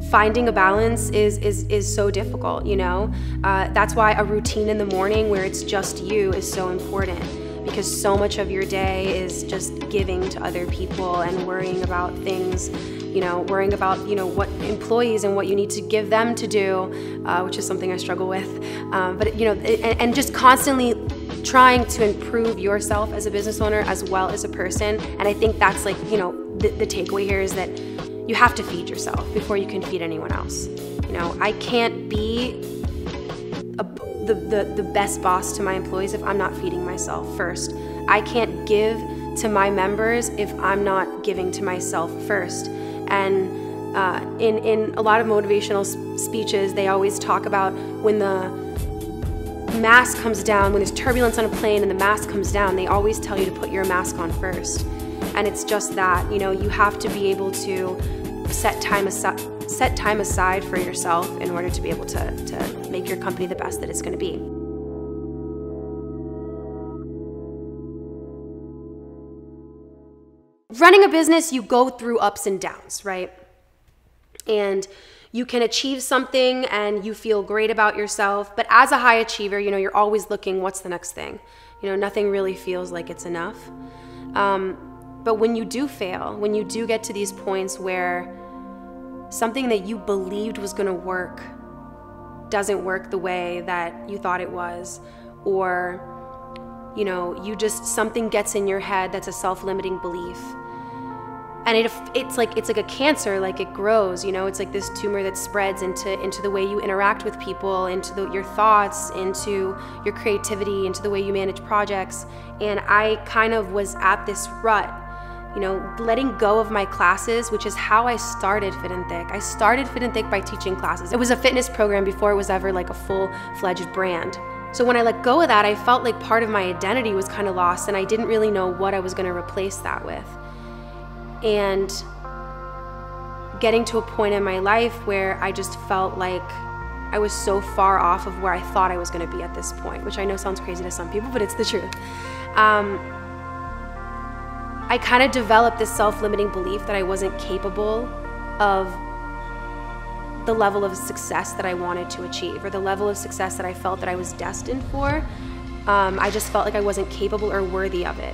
finding a balance is so difficult, you know? That's why a routine in the morning where it's just you is so important, because so much of your day is just giving to other people and worrying about things, you know, worrying about, you know, what employees and what you need to give them to do, which is something I struggle with. But, you know, and just constantly trying to improve yourself as a business owner as well as a person. And I think that's like, you know, the takeaway here is that you have to feed yourself before you can feed anyone else. You know, I can't be the best boss to my employees if I'm not feeding myself first. I can't give to my members if I'm not giving to myself first. And in a lot of motivational speeches, they always talk about when the mask comes down, when there's turbulence on a plane and the mask comes down, they always tell you to put your mask on first. And it's just that, you know, you have to be able to set time aside for yourself in order to be able to make your company the best that it's going to be. Running a business, you go through ups and downs, right? And you can achieve something and you feel great about yourself, but as a high achiever, you know, you're always looking, what's the next thing? You know, nothing really feels like it's enough. But when you do fail, when you do get to these points where something that you believed was going to work doesn't work the way that you thought it was, or, you know, something gets in your head that's a self-limiting belief. And it's like a cancer, like it grows, you know, it's like this tumor that spreads into the way you interact with people, into your thoughts, into your creativity, into the way you manage projects. And I kind of was at this rut, you know, letting go of my classes, which is how I started Fit and Thick. I started Fit and Thick by teaching classes. It was a fitness program before it was ever like a full-fledged brand. So when I let go of that, I felt like part of my identity was kind of lost, and I didn't really know what I was going to replace that with. And getting to a point in my life where I just felt like I was so far off of where I thought I was going to be at this point, which I know sounds crazy to some people, but it's the truth. I kind of developed this self-limiting belief that I wasn't capable of the level of success that I wanted to achieve, or the level of success that I felt that I was destined for. I just felt like I wasn't capable or worthy of it.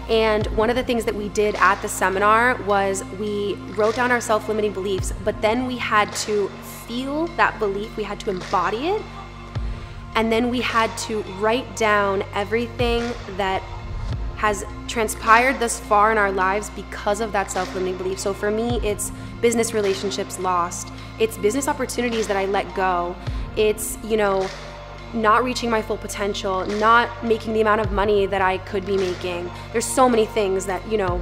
And one of the things that we did at the seminar was we wrote down our self-limiting beliefs, but then we had to feel that belief, we had to embody it, and then we had to write down everything that has transpired thus far in our lives because of that self-limiting belief. So for me, it's business relationships lost, it's business opportunities that I let go, it's, you know, not reaching my full potential, not making the amount of money that I could be making. There's so many things that, you know,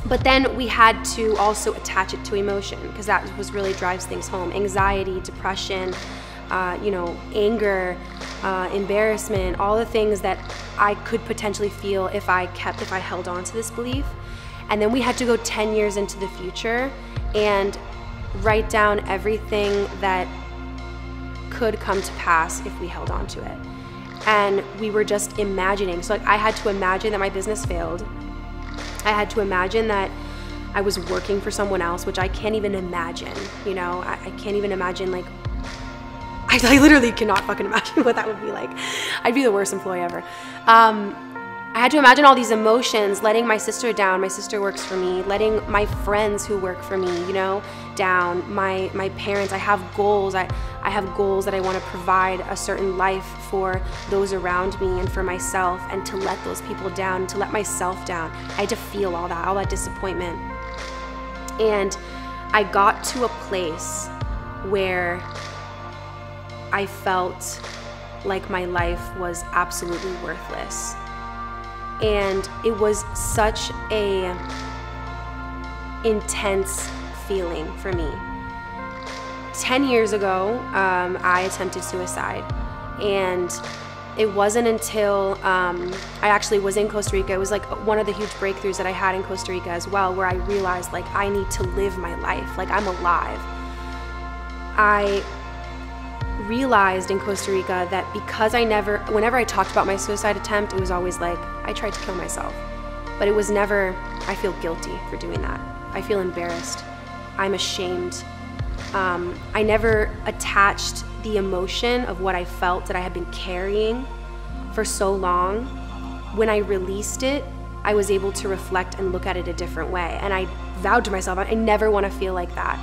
but then we had to also attach it to emotion, because that was really drives things home. Anxiety, depression, you know, anger, embarrassment, all the things that I could potentially feel if I held on to this belief. And then we had to go 10 years into the future and write down everything that could come to pass if we held on to it. And we were just imagining. So like, I had to imagine that my business failed. I had to imagine that I was working for someone else, which I can't even imagine, you know, I can't even imagine, like, I literally cannot fucking imagine what that would be like. I'd be the worst employee ever. I had to imagine all these emotions, letting my sister down. My sister works for me, letting my friends who work for me, you know, down. My parents, I have goals. I have goals that I want to provide a certain life for those around me and for myself, and to let those people down, to let myself down. I had to feel all that disappointment. And I got to a place where I felt like my life was absolutely worthless. And it was such a intense feeling for me. 10 years ago, I attempted suicide, and it wasn't until I actually was in Costa Rica. It was like one of the huge breakthroughs that I had in Costa Rica as well, where I realized, like, I need to live my life, like I'm alive. I realized in Costa Rica that because whenever I talked about my suicide attempt, it was always like, I tried to kill myself. But it was never, I feel guilty for doing that. I feel embarrassed. I'm ashamed I never attached the emotion of what I felt that I had been carrying for so long. When I released it, I was able to reflect and look at it a different way. And I vowed to myself, I never want to feel like that.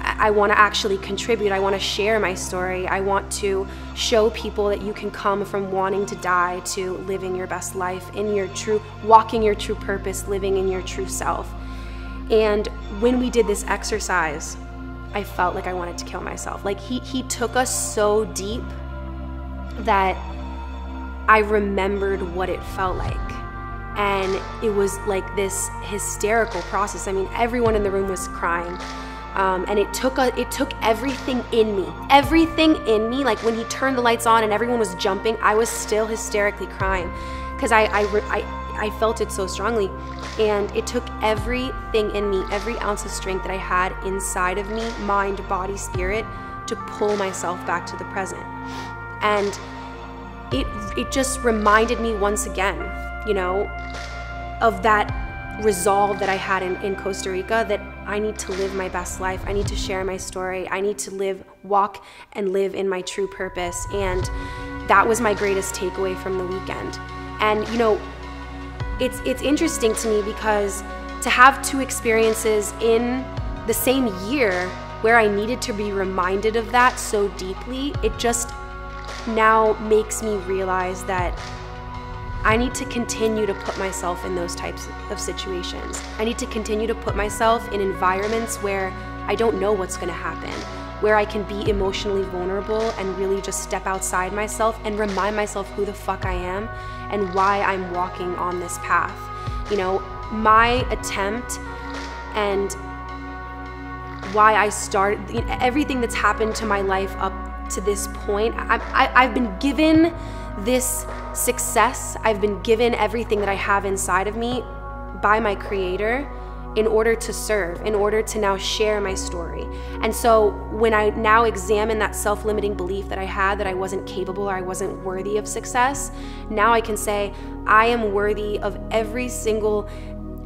I want to actually contribute. I want to share my story. I want to show people that you can come from wanting to die to living your best life, walking your true purpose, living in your true self. And when we did this exercise, I felt like I wanted to kill myself. Like he took us so deep that I remembered what it felt like. And it was like this hysterical process. I mean, everyone in the room was crying. And it took everything in me, like when he turned the lights on and everyone was jumping, I was still hysterically crying because I felt it so strongly. And it took everything in me, every ounce of strength that I had inside of me, mind, body, spirit, to pull myself back to the present. And it just reminded me once again, you know, of that resolve that I had in Costa Rica, that I need to live my best life. I need to share my story. I need to walk and live in my true purpose. And that was my greatest takeaway from the weekend. And you know, it's interesting to me because to have two experiences in the same year where I needed to be reminded of that so deeply, it just now makes me realize that I need to continue to put myself in those types of situations. I need to continue to put myself in environments where I don't know what's going to happen, where I can be emotionally vulnerable and really just step outside myself and remind myself who the fuck I am and why I'm walking on this path. You know, my attempt and why I started, everything that's happened to my life up to this point, I've been given this success, I've been given everything that I have inside of me by my Creator in order to serve, in order to now share my story. And so when I now examine that self-limiting belief that I had, that I wasn't capable or I wasn't worthy of success, now I can say I am worthy of every single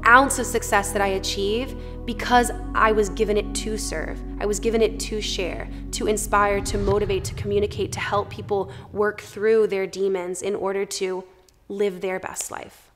ounce of success that I achieve because I was given it to serve. I was given it to share, to inspire, to motivate, to communicate, to help people work through their demons in order to live their best life.